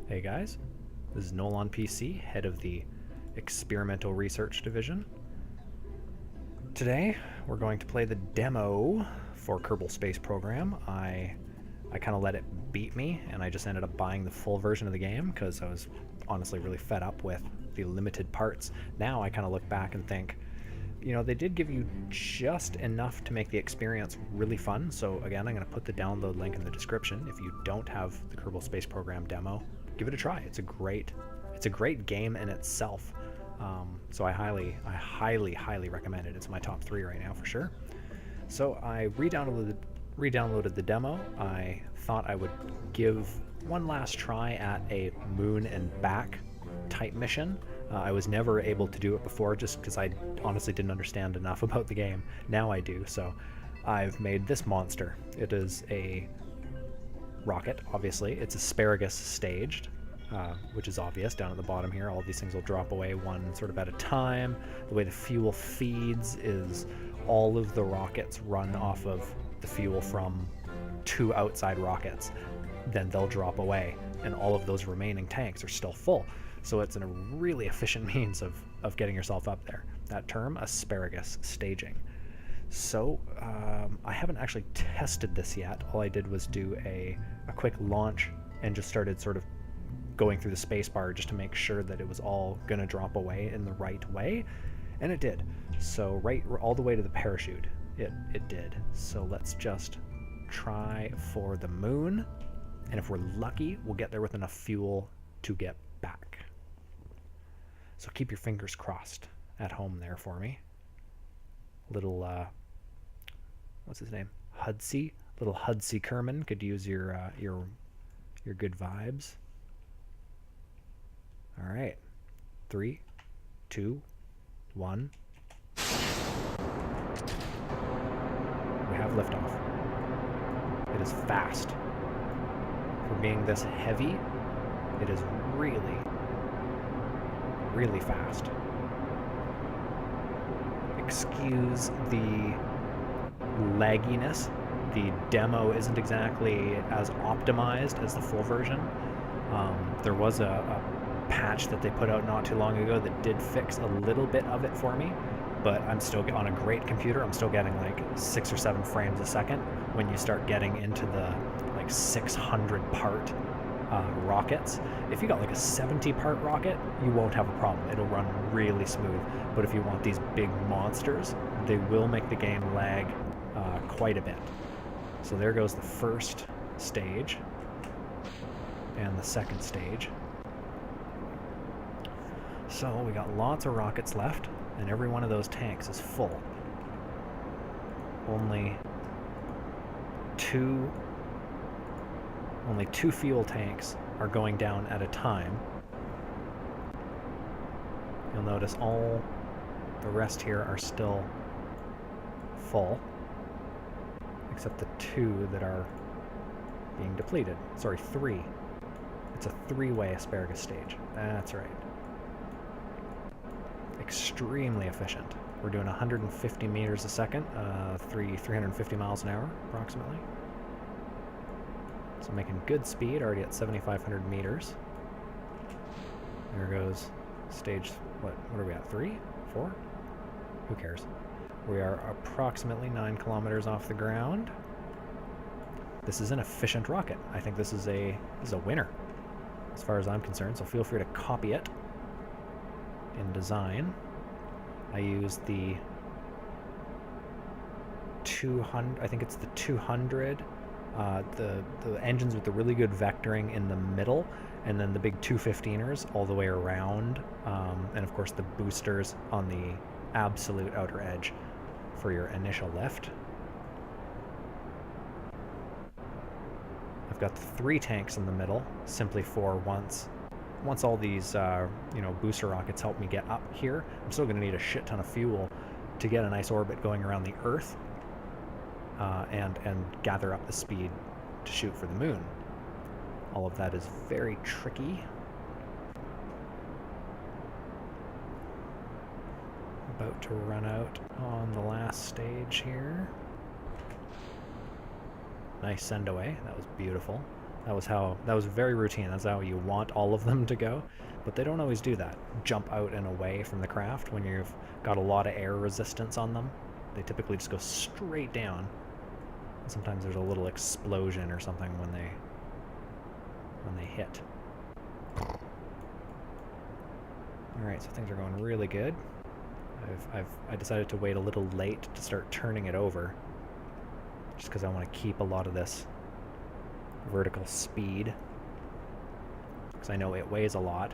Hey guys, this is NOELonPC, head of the Experimental Research Division. Today, we're going to play the demo for Kerbal Space Program. I kind of let it beat me, and I just ended up buying the full version of the game because I was honestly really fed up with the limited parts. Now I kind of look back and think, you know, they did give you just enough to make the experience really fun. So again, I'm going to put the download link in the description. If you don't have the Kerbal Space Program demo, give it a try. It's a great game in itself. So I highly recommend it. It's my top 3 right now for sure. So I re-downloaded the demo. I thought I would give one last try at a moon and back type mission. I was never able to do it before just because I honestly didn't understand enough about the game. Now I do, so I've made this monster. It is a rocket, obviously. It's asparagus staged, which is obvious down at the bottom here. All of these things will drop away one sort of at a time. The way the fuel feeds is all of the rockets run off of the fuel from 2 outside rockets. Then they'll drop away, and all of those remaining tanks are still full. So it's a really efficient means of getting yourself up there. That term, asparagus staging. So I haven't actually tested this yet. All I did was do a quick launch and just started sort of going through the space bar just to make sure that it was all gonna drop away in the right way, and it did. So right all the way to the parachute, it did. So let's just try for the moon, and if we're lucky, we'll get there with enough fuel to get back. So keep your fingers crossed at home there for me. Little, what's his name? Hudsey. Little Hudsey Kerman could use your good vibes. All right. 3, 2, 1. We have liftoff. It is fast. For being this heavy, it is really fast. Excuse the lagginess. The demo isn't exactly as optimized as the full version. There was a patch that they put out not too long ago that did fix a little bit of it for me, but I'm still on a great computer. I'm still getting like 6 or 7 frames a second. When you start getting into the like 600 part rockets, if you got like a 70 part rocket, you won't have a problem. It'll run really smooth. But if you want these big monsters, they will make the game lag quite a bit. So there goes the first stage and the second stage. So we got lots of rockets left, and every one of those tanks is full. Only two fuel tanks are going down at a time. You'll notice all the rest here are still full, except the 2 that are being depleted. Sorry, 3. It's a 3-way asparagus stage. That's right. Extremely efficient. We're doing 150 meters a second, 350 miles an hour, approximately. So making good speed, already at 7,500 meters. There goes stage, what are we at, 3? 4? Who cares? We are approximately 9 kilometers off the ground. This is an efficient rocket. I think this is a winner, as far as I'm concerned, so feel free to copy it. In design, I use the 200, I think it's the 200, the engines with the really good vectoring in the middle, and then the big 215ers all the way around, and of course the boosters on the absolute outer edge for your initial lift. I've got the 3 tanks in the middle, simply for once all these booster rockets help me get up here, I'm still going to need a shit ton of fuel to get a nice orbit going around the Earth, and gather up the speed to shoot for the moon. All of that is very tricky. About to run out on the last stage here. Nice send away. That was beautiful. That was very routine. That's how you want all of them to go. But they don't always do that. Jump out and away from the craft when you've got a lot of air resistance on them. They typically just go straight down. And sometimes there's a little explosion or something when they hit. Alright, so things are going really good. I decided to wait a little late to start turning it over, just because I want to keep a lot of this vertical speed, because I know it weighs a lot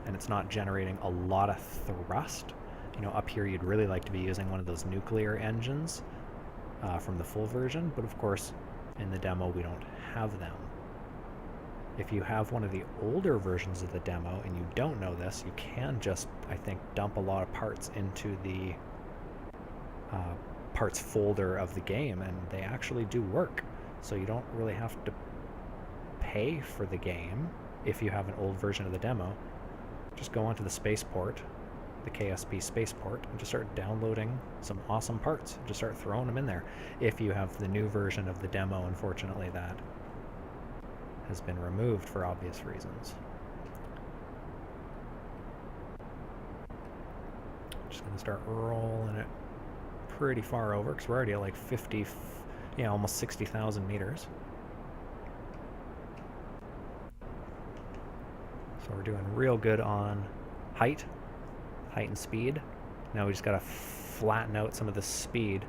and it's not generating a lot of thrust. You know, up here you'd really like to be using one of those nuclear engines from the full version, but of course in the demo we don't have them. If you have one of the older versions of the demo and you don't know this, you can just, I think, dump a lot of parts into the parts folder of the game, and they actually do work. So you don't really have to pay for the game if you have an old version of the demo. Just go onto the spaceport, the KSP spaceport, and just start downloading some awesome parts. Just start throwing them in there. If you have the new version of the demo, unfortunately, that has been removed for obvious reasons. Just gonna start rolling it pretty far over, because we're already at like 50, yeah, almost 60,000 meters. So we're doing real good on height and speed. Now we just gotta flatten out some of the speed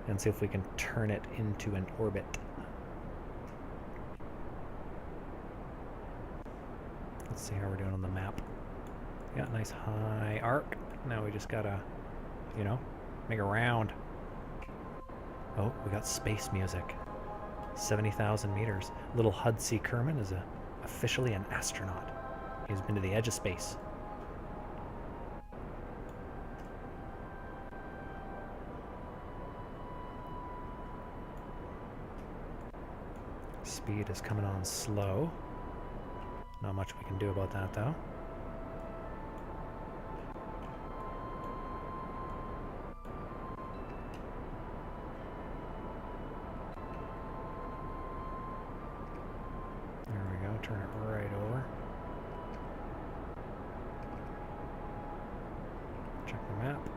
and see if we can turn it into an orbit. Let's see how we're doing on the map. Yeah, nice high arc. Now we just gotta, you know, make a round. Oh, we got space music. 70,000 meters. Little Hud C. Kerman is officially an astronaut. He's been to the edge of space. Speed is coming on slow. Not much we can do about that, though. There we go, turn it right over. Check the map.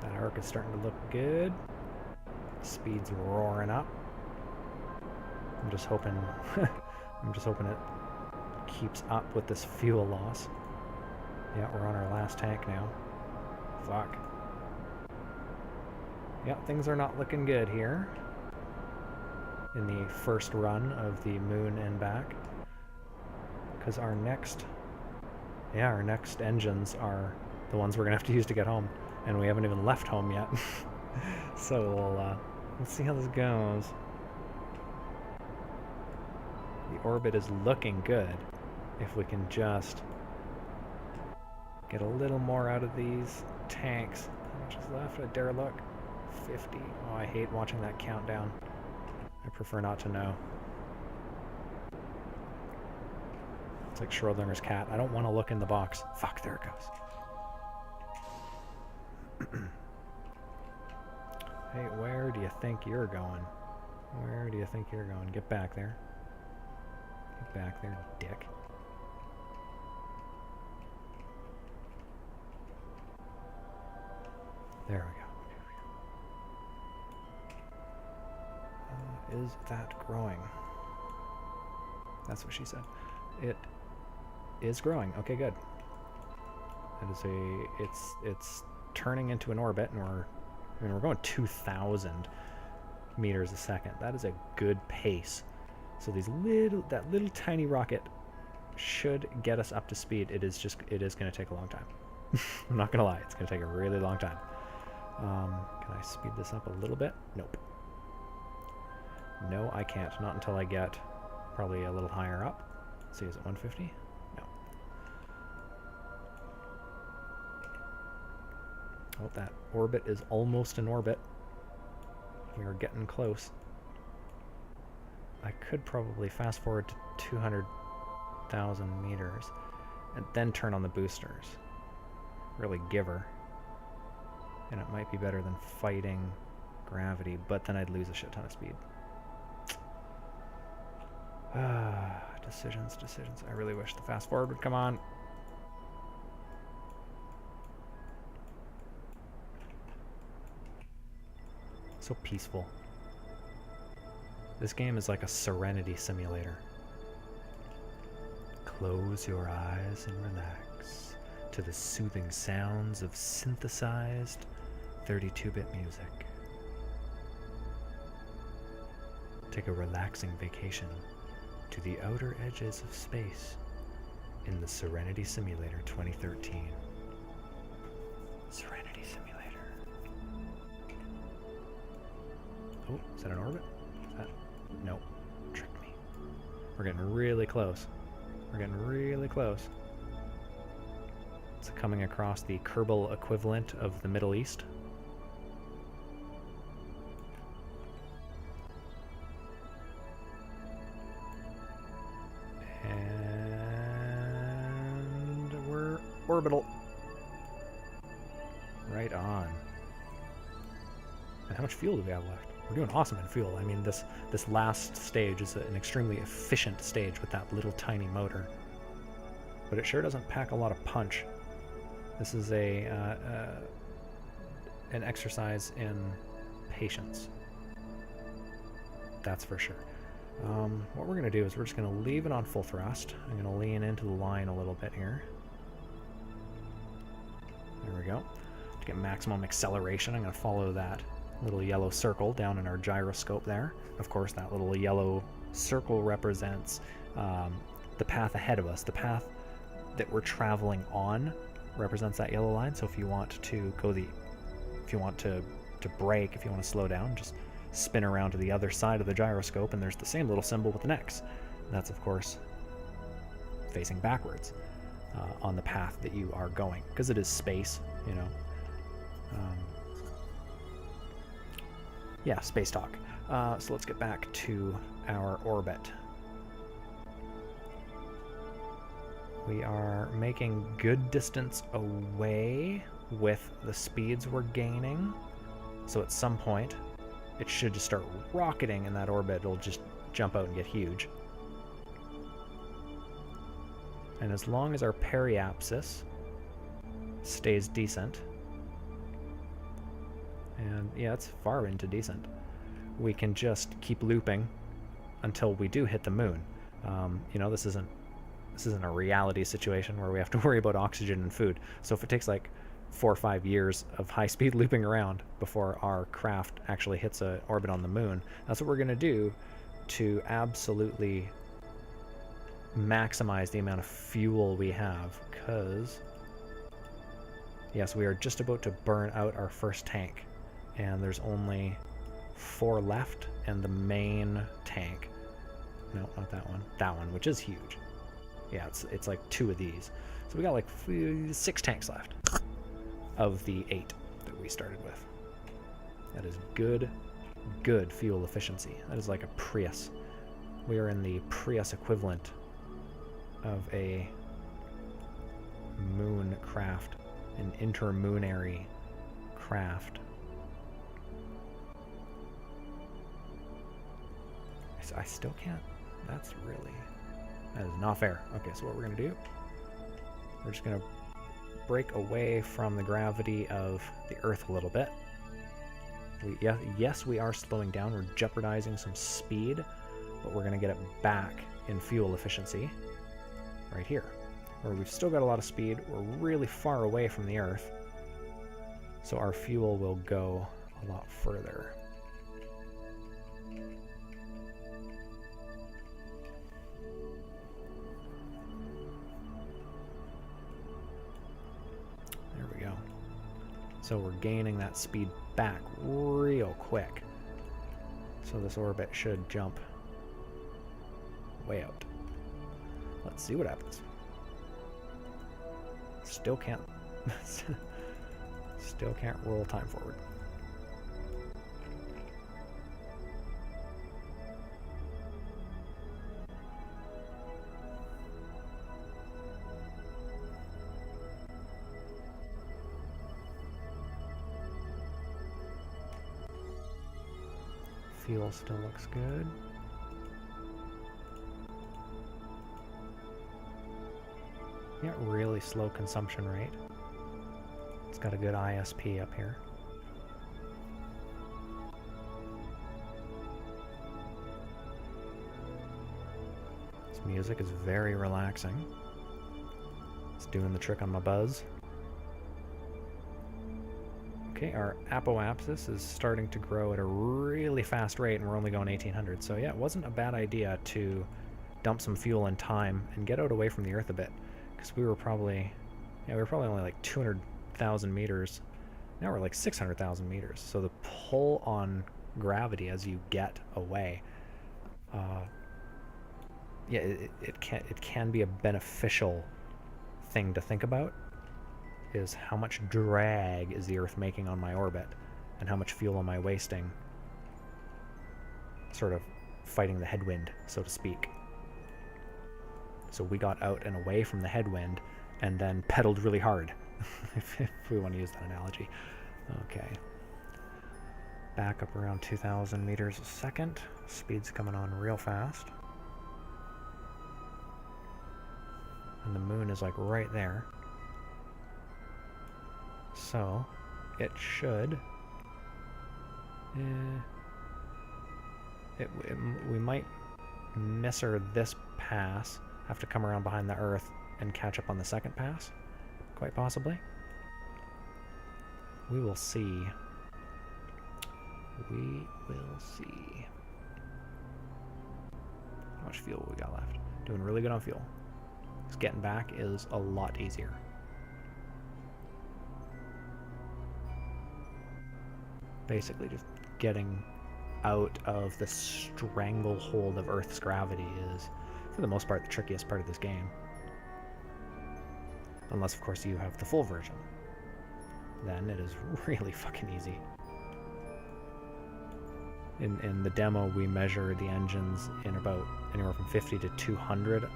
That arc is starting to look good. Speed's roaring up. I'm just hoping it keeps up with this fuel loss. Yeah, we're on our last tank now. Fuck. Yeah, things are not looking good here in the first run of the moon and back, because our next engines are the ones we're gonna have to use to get home, and we haven't even left home yet. So let's see how this goes. The orbit is looking good. If we can just get a little more out of these tanks. How much is left? I dare look. 50. Oh, I hate watching that countdown. I prefer not to know. It's like Schrodinger's cat. I don't want to look in the box. Fuck, there it goes. Hey, where do you think you're going? Where do you think you're going? Get back there. Get back there, dick. There we go. Is that growing? That's what she said. It is growing. Okay, good. It is it's turning into an orbit, and we're going 2,000 meters a second. That is a good pace. So that little tiny rocket should get us up to speed. It is going to take a long time. I'm not going to lie. It's going to take a really long time. Can I speed this up a little bit? Nope. No, I can't. Not until I get probably a little higher up. Let's see, is it 150? No. Oh, that orbit is almost an orbit. We are getting close. I could probably fast forward to 200,000 meters and then turn on the boosters. Really give her. And it might be better than fighting gravity, but then I'd lose a shit ton of speed. Decisions, decisions. I really wish the fast forward would come on. So peaceful. This game is like a serenity simulator. Close your eyes and relax to the soothing sounds of synthesized 32-bit music. Take a relaxing vacation to the outer edges of space in the Serenity Simulator 2013. Serenity Simulator. Oh, is that an orbit? Is that... Nope. Tricked me. We're getting really close. We're getting really close. It's coming across the Kerbal equivalent of the Middle East. Orbital. Right on. And how much fuel do we have left? We're doing awesome in fuel. I mean, this last stage is an extremely efficient stage with that little tiny motor. But it sure doesn't pack a lot of punch. This is an exercise in patience. That's for sure. What we're going to do is we're just going to leave it on full thrust. I'm going to lean into the line a little bit here. There we go. To get maximum acceleration, I'm going to follow that little yellow circle down in our gyroscope there. Of course, that little yellow circle represents the path ahead of us. The path that we're traveling on represents that yellow line. So if you want to go if you want to brake, if you want to slow down, just spin around to the other side of the gyroscope, and there's the same little symbol with an X. That's, of course, facing backwards. On the path that you are going, because it is space, you know. Yeah, space talk. So let's get back to our orbit. We are making good distance away with the speeds we're gaining. So at some point, it should just start rocketing in that orbit. It'll just jump out and get huge. And as long as our periapsis stays decent, and yeah, it's far into decent, we can just keep looping until we do hit the moon. You know, this isn't a reality situation where we have to worry about oxygen and food. So if it takes like 4 or 5 years of high-speed looping around before our craft actually hits an orbit on the moon, that's what we're going to do to absolutely maximize the amount of fuel we have, because yes, we are just about to burn out our first tank, and there's only 4 left, and the main tank, no, not that one, which is huge. Yeah, it's like 2 of these, so we got like 6 tanks left of the 8 that we started with. That is good fuel efficiency. That is like a Prius. We are in the Prius equivalent of a moon craft, an intermoonary craft. I still can't, that is not fair. Okay, so what we're going to do, we're just going to break away from the gravity of the Earth a little bit. Yes, we are slowing down, we're jeopardizing some speed, but we're going to get it back in fuel efficiency. Right here, where we've still got a lot of speed, we're really far away from the Earth, so our fuel will go a lot further. There we go. So we're gaining that speed back real quick. So this orbit should jump way out. Let's see what happens. Still can't roll time forward. Fuel still looks good. Yeah, really slow consumption rate. It's got a good ISP up here. This music is very relaxing. It's doing the trick on my buzz. Okay, our apoapsis is starting to grow at a really fast rate, and we're only going 1800. So yeah, it wasn't a bad idea to dump some fuel and time and get out away from the Earth a bit, because we were probably only like 200,000 meters. Now we're like 600,000 meters. So the pull on gravity as you get away, yeah, it can be a beneficial thing to think about. Is how much drag is the Earth making on my orbit, and how much fuel am I wasting sort of fighting the headwind, so to speak. So we got out and away from the headwind and then pedaled really hard, if we want to use that analogy. Okay. Back up around 2,000 meters a second. Speed's coming on real fast. And the moon is like right there. So, it should... we might miss her this pass, have to come around behind the Earth and catch up on the second pass, quite possibly. We will see. We will see. How much fuel we got left? Doing really good on fuel. Because getting back is a lot easier. Basically just getting out of the stranglehold of Earth's gravity is, for the most part, the trickiest part of this game. Unless, of course, you have the full version. Then it is really fucking easy. In the demo, we measure the engines in about anywhere from 50 to 200.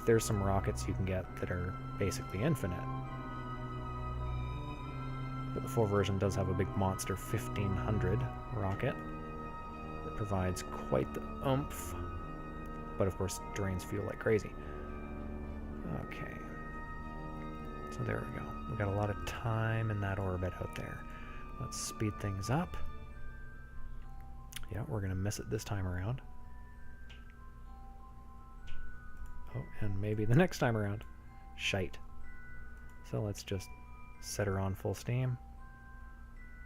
There's some rockets you can get that are basically infinite. But the full version does have a big monster 1500 rocket that provides quite the oomph, but of course drains fuel like crazy. Okay, so there we go. We got a lot of time in that orbit out there. Let's speed things up. Yeah, we're gonna miss it this time around. Oh, and maybe the next time around. Shite. So let's just set her on full steam.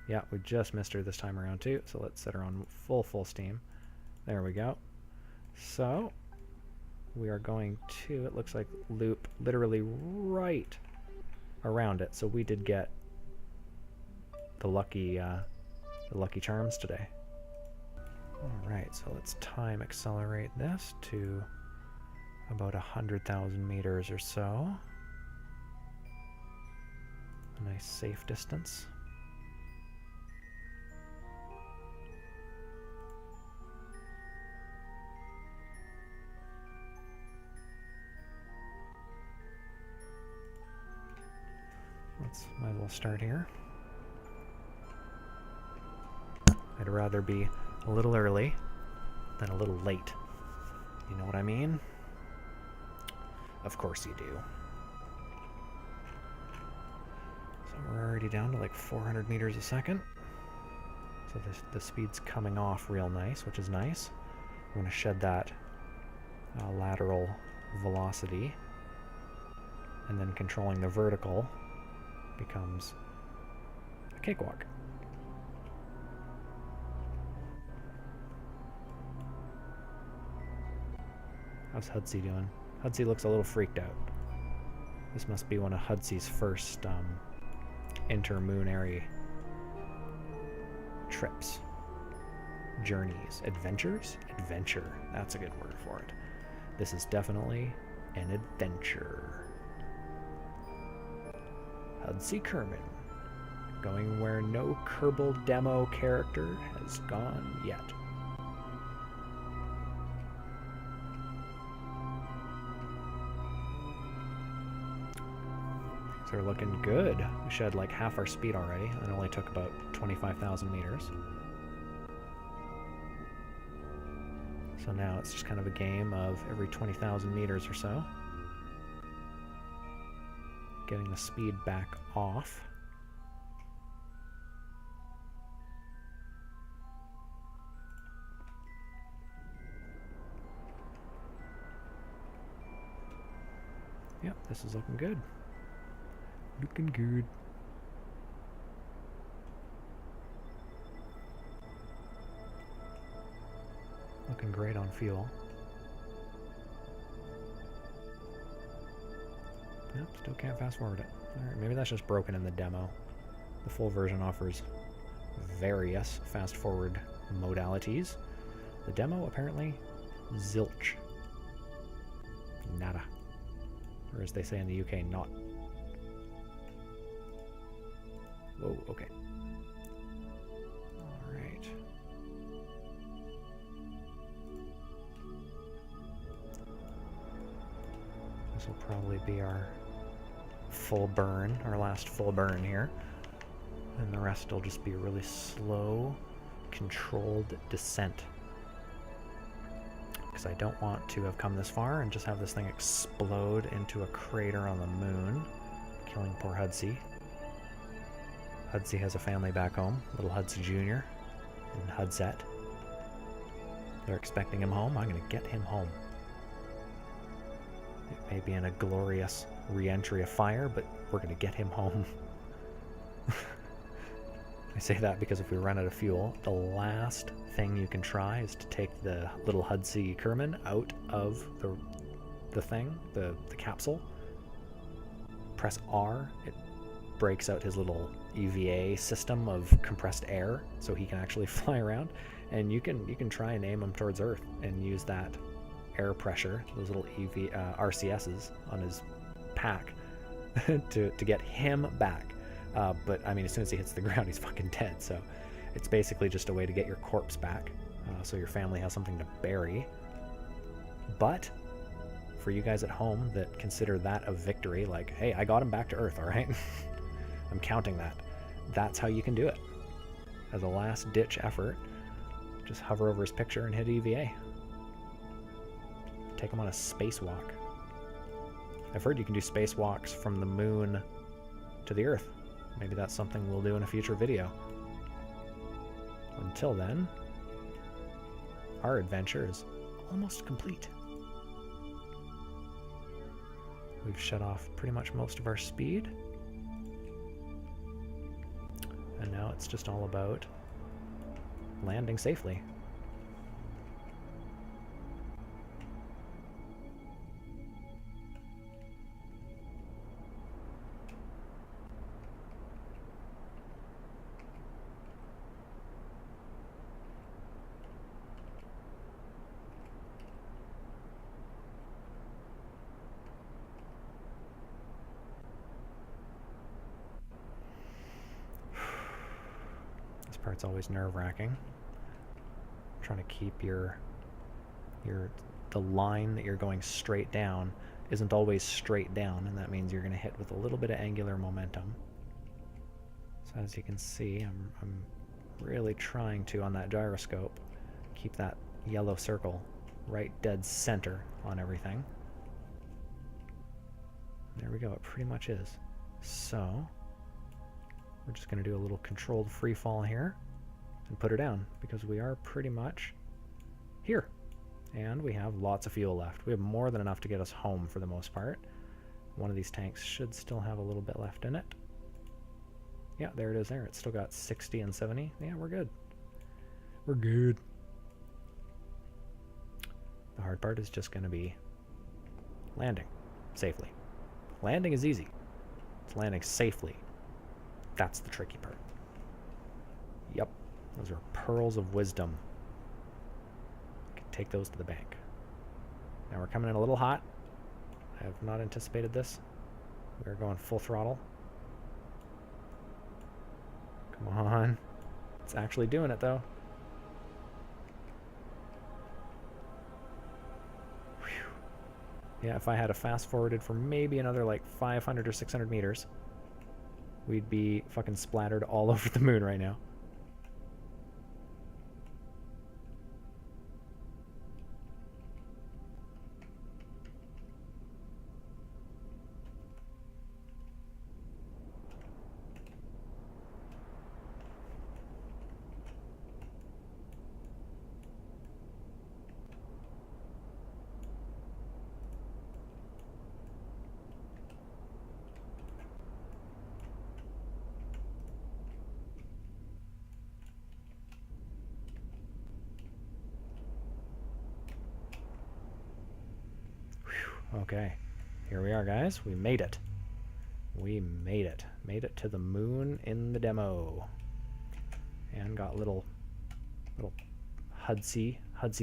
Yeah, we just missed her this time around too, so let's set her on full steam. There we go. So, we are going to, it looks like, loop literally right around it. So we did get the lucky charms today. Alright, so let's time accelerate this to about 100,000 meters or so. A nice safe distance. Might as well start here. I'd rather be a little early than a little late. You know what I mean? Of course you do. So we're already down to like 400 meters a second. So the speed's coming off real nice, which is nice. I'm going to shed that lateral velocity, and then controlling the vertical becomes a cakewalk. How's Hudsey doing? Hudsey looks a little freaked out. This must be one of Hudsey's first intermoonary trips. Journeys. Adventures? Adventure. That's a good word for it. This is definitely an adventure. Hudsey Kerman, going where no Kerbal demo character has gone yet. Things are looking good. We shed like half our speed already. It only took about 25,000 meters. So now it's just kind of a game of every 20,000 meters or so. getting the speed back off. Yep, this is looking good. Looking good. Looking great on fuel. Nope, still can't fast forward it. Alright, maybe that's just broken in the demo. The full version offers various fast forward modalities. The demo, apparently, zilch. Nada. Or as they say in the UK, not. Whoa, okay. Alright. This will probably be our full burn, our last full burn here. And the rest will just be a really slow, controlled descent. Because I don't want to have come this far and just have this thing explode into a crater on the moon, killing poor Hudsey. Hudsey has a family back home, little Hudsey Jr. and Hudset. They're expecting him home. I'm going to get him home. It may be in a glorious re-entry of fire, but we're going to get him home. I say that because if we run out of fuel, the last thing you can try is to take the little Hudsey Kerman out of the thing, the capsule. Press R, it breaks out his little EVA system of compressed air so he can actually fly around, and you can try and aim him towards Earth and use that air pressure, those little RCSs on his pack to get him back. But I mean, as soon as he hits the ground, he's fucking dead. So it's basically just a way to get your corpse back, so your family has something to bury. But for you guys at home that consider that a victory, like, hey, I got him back to Earth, all right? I'm counting that. That's how you can do it. As a last-ditch effort, just hover over his picture and hit EVA. Take him on a spacewalk. I've heard you can do spacewalks from the moon to the Earth. Maybe that's something we'll do in a future video. Until then, our adventure is almost complete. We've shut off pretty much most of our speed. And now it's just all about landing safely. Part's always nerve-wracking. Trying to keep the line that you're going straight down isn't always straight down, and that means you're going to hit with a little bit of angular momentum. So as you can see, I'm really trying to, on that gyroscope, keep that yellow circle right dead center on everything. There we go, it pretty much is. So we're just going to do a little controlled free fall here and put her down, because we are pretty much here. And we have lots of fuel left. We have more than enough to get us home for the most part. One of these tanks should still have a little bit left in it. Yeah, there it is there. It's still got 60 and 70. Yeah, we're good. We're good. The hard part is just going to be landing safely. Landing is easy. It's landing safely. That's the tricky part. Yep, those are pearls of wisdom. You can take those to the bank. Now we're coming in a little hot. I have not anticipated this. We're going full throttle. Come on. It's actually doing it though. Whew. Yeah, if I had a fast forwarded for maybe another like 500 or 600 meters, we'd be fucking splattered all over the moon right now. Okay, here we are, guys. We made it. We made it. Made it to the moon in the demo. And got little Hudsey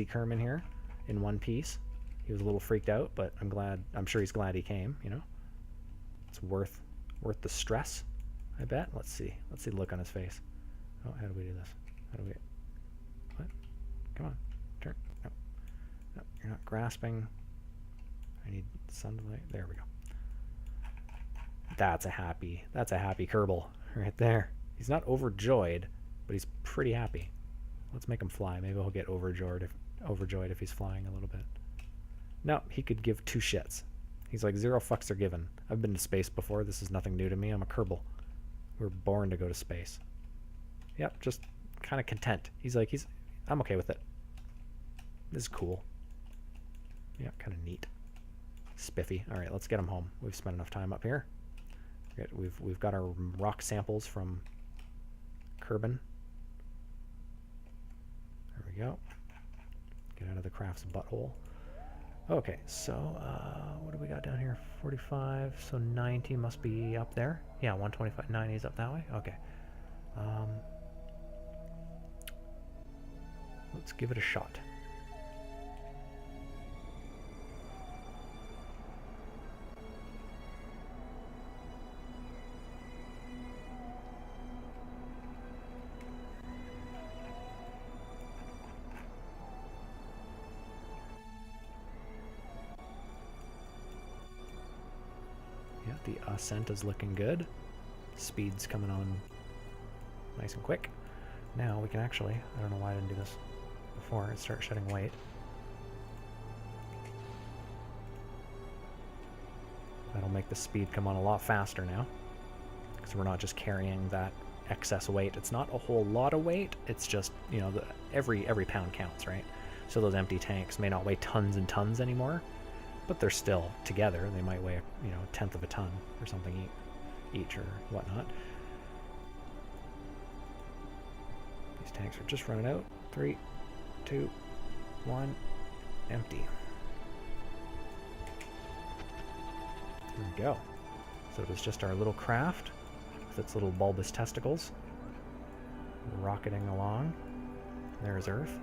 Kerman here in one piece. He was a little freaked out, but I'm sure he's glad he came, you know? It's worth the stress, I bet. Let's see the look on his face. Oh, how do we do this? What? Come on, turn. No, no, you're not grasping. I need sunlight. There we go. That's a happy Kerbal right there. He's not overjoyed, but he's pretty happy. Let's make him fly. Maybe he'll get overjoyed if he's flying a little bit. No, he could give two shits. He's like, 0 fucks are given. I've been to space before. This is nothing new to me. I'm a Kerbal. We were born to go to space. Yep, just kind of content. He's like, I'm okay with it. This is cool. Yeah, kind of neat. Spiffy. All right, let's get him home. We've spent enough time up here. We've got our rock samples from Kerbin. There we go. Get out of the craft's butthole. Okay, so what do we got down here? 45, so 90 must be up there. Yeah, 125, 90 is up that way. Okay. Let's give it a shot. Yeah, the ascent is looking good. Speed's coming on nice and quick. Now we can actually, I don't know why I didn't do this before, and start shedding weight. That'll make the speed come on a lot faster now, because we're not just carrying that excess weight. It's not a whole lot of weight, it's just, you know, every pound counts, right? So those empty tanks may not weigh tons and tons anymore, but they're still together. They might weigh, you know, 1/10 of a ton or something each or whatnot. These tanks are just running out. 3, 2, 1, empty. There we go. So it was just our little craft with its little bulbous testicles rocketing along. There's Earth,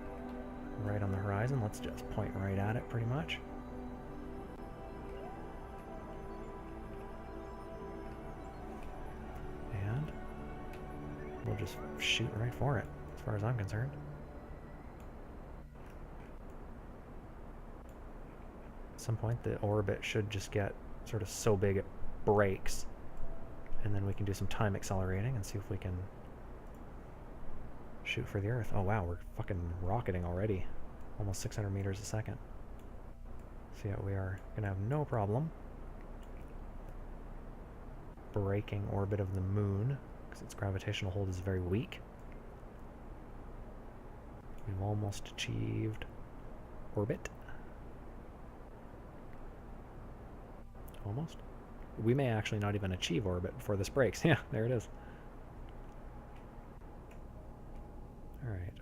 right on the horizon. Let's just point right at it, pretty much. And we'll just shoot right for it, as far as I'm concerned. At some point, the orbit should just get sort of so big it breaks, and then we can do some time accelerating and see if we can shoot for the Earth. Oh wow, we're fucking rocketing already. Almost 600 meters a second. So yeah, we are gonna have no problem breaking orbit of the moon, because its gravitational hold is very weak. We've almost achieved orbit. Almost. We may actually not even achieve orbit before this breaks. Yeah, there it is. Alright,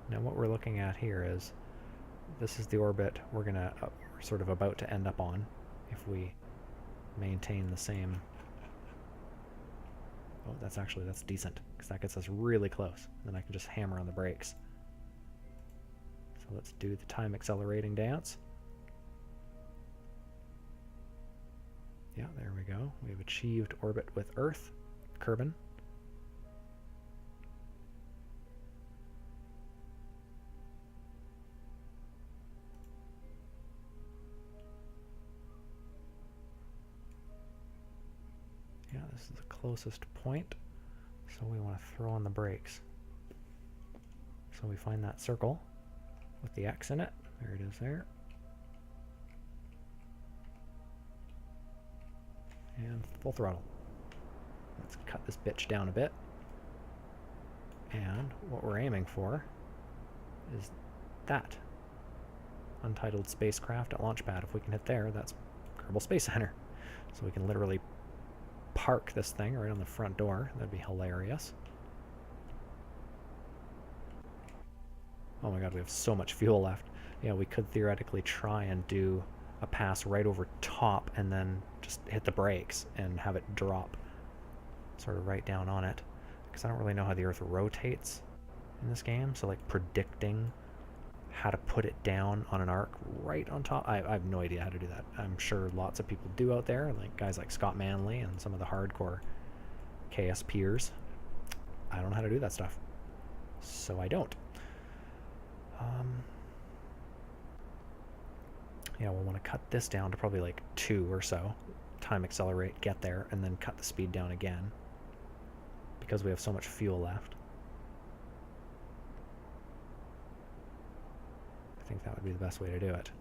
now what we're looking at here is, this is the orbit we're sort of about to end up on if we maintain the same. Oh, that's decent, because that gets us really close. Then I can just hammer on the brakes. So let's do the time accelerating dance. Yeah, there we go. We've achieved orbit with Earth, Kerbin. Yeah, this is the closest point, so we want to throw on the brakes. So we find that circle with the X in it. There it is there. And full throttle. Let's cut this bitch down a bit. And what we're aiming for is that untitled spacecraft at launchpad. If we can hit there, that's Kerbal Space Center. So we can literally park this thing right on the front door. That'd be hilarious. Oh my god, we have so much fuel left. Yeah, we could theoretically try and do a pass right over top and then just hit the brakes and have it drop sort of right down on it. Because I don't really know how the Earth rotates in this game, so like predicting how to put it down on an arc right on top, I have no idea how to do that. I'm sure lots of people do out there, like guys like Scott Manley and some of the hardcore KSPers. I don't know how to do that stuff, so I don't. Yeah, we'll want to cut this down to probably like 2 or so. Time accelerate, get there, and then cut the speed down again. Because we have so much fuel left. I think that would be the best way to do it.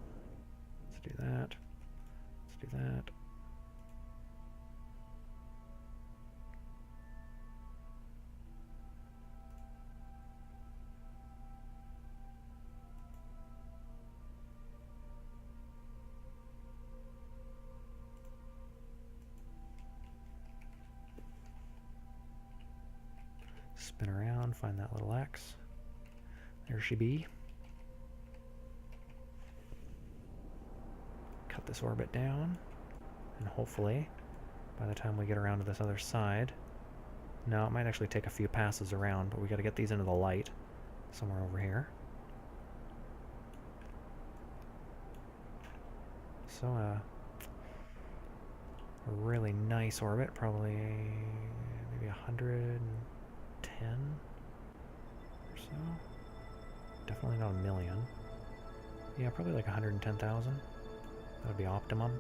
Let's do that. Let's do that. Spin around, find that little X. There she be. Cut this orbit down, and hopefully, by the time we get around to this other side, no, it might actually take a few passes around, but we got to get these into the light somewhere over here. So, a really nice orbit, probably maybe 110 or so. Definitely not a million. Yeah, probably like 110,000. That would be optimum.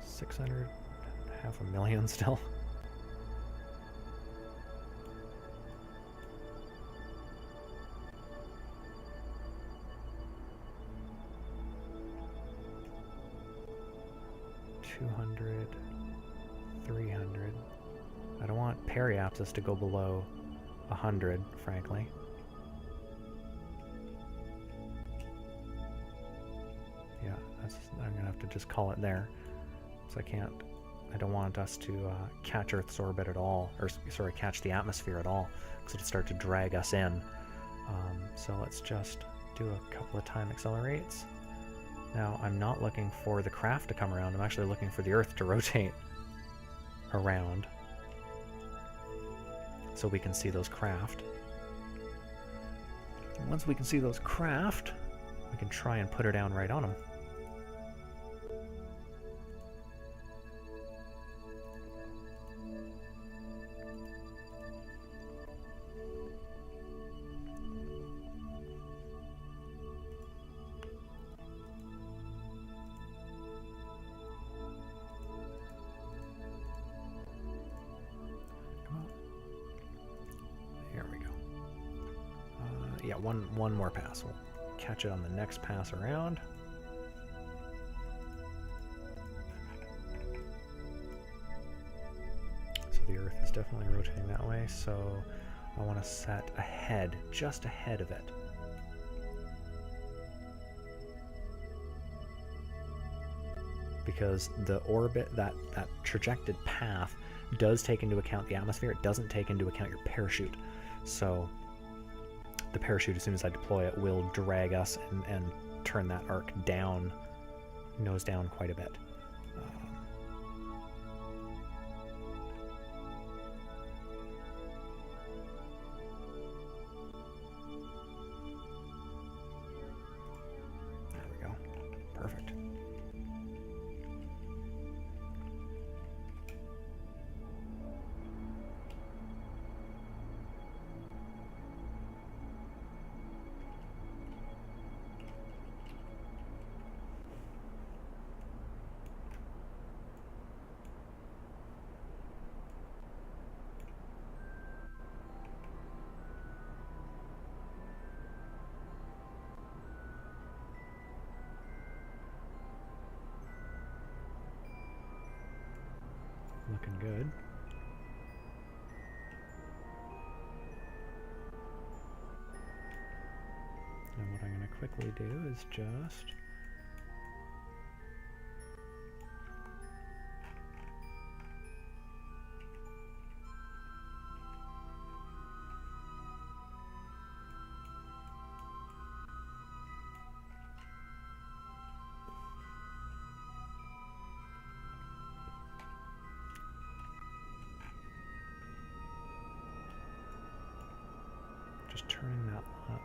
$600, half a million still. $200, $300. I don't want periapsis to go below 100, frankly. Yeah, I'm gonna have to just call it there. So I don't want us to catch Earth's orbit at all, or sorry, catch the atmosphere at all, because it'll start to drag us in. So let's just do a couple of time accelerates. Now, I'm not looking for the craft to come around, I'm actually looking for the Earth to rotate around, so we can see those craft. And once we can see those craft, we can try and put her down right on them. Yeah, one more pass. We'll catch it on the next pass around. So the Earth is definitely rotating that way, so I want to set ahead, just ahead of it. Because the orbit, that trajected path, does take into account the atmosphere. It doesn't take into account your parachute. So the parachute, as soon as I deploy it, will drag us and turn that arc down, nose down quite a bit. There we go. Perfect. Looking good. And what I'm going to quickly do is just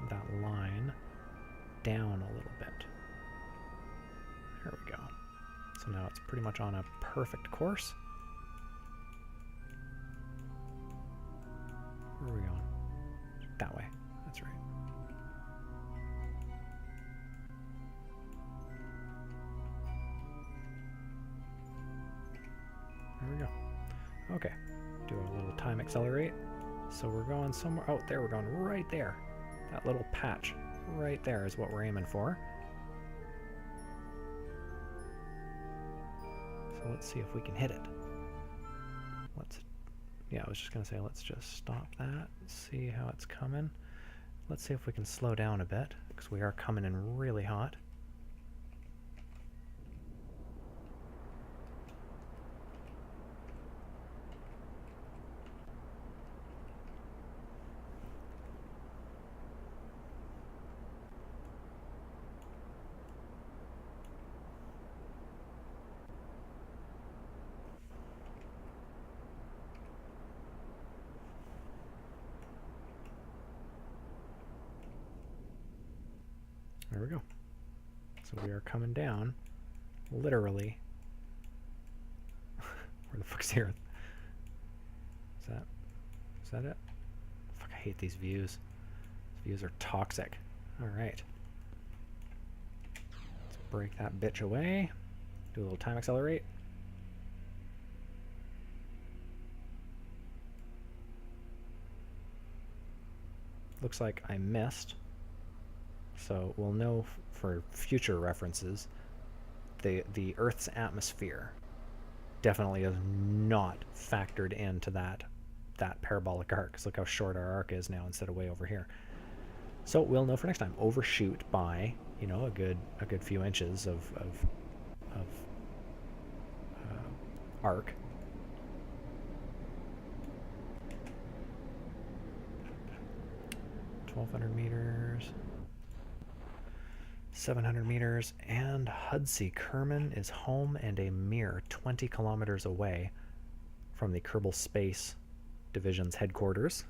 that line down a little bit. There we go. So now it's pretty much on a perfect course. Where are we going? That way. That's right. There we go. Okay. Do a little time accelerate. So we're going somewhere. Oh, there, we're going right there. That little patch right there is what we're aiming for. So let's see if we can hit it. Yeah, I was just going to say, let's just stop that, see how it's coming. Let's see if we can slow down a bit, because we are coming in really hot. There we go. So we are coming down, literally. Where the fuck's the Earth? Is that it? Fuck, I hate these views. These views are toxic. Alright. Let's break that bitch away. Do a little time accelerate. Looks like I missed. So we'll know for future references, the Earth's atmosphere definitely is not factored into that parabolic arc. Because look how short our arc is now instead of way over here. So we'll know for next time. Overshoot by, you know, a good few inches of arc. 1,200 meters. 700 meters, and Hudsey Kerman is home and a mere 20 kilometers away from the Kerbal Space Division's headquarters.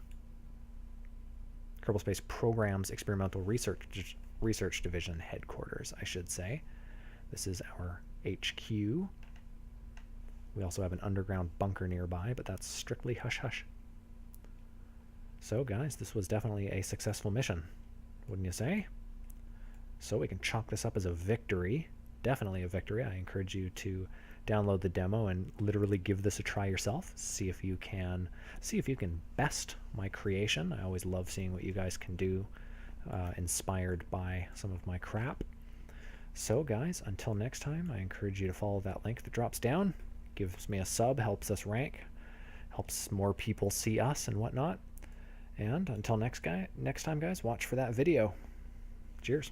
Kerbal Space Program's Experimental Research Division headquarters, I should say. This is our HQ. We also have an underground bunker nearby, but that's strictly hush-hush. So, guys, this was definitely a successful mission, wouldn't you say? So we can chalk this up as a victory. Definitely a victory. I encourage you to download the demo and literally give this a try yourself. See if you can best my creation. I always love seeing what you guys can do, inspired by some of my crap. So guys, until next time, I encourage you to follow that link that drops down. Gives me a sub, helps us rank, helps more people see us and whatnot. And until next time, guys, watch for that video. Cheers.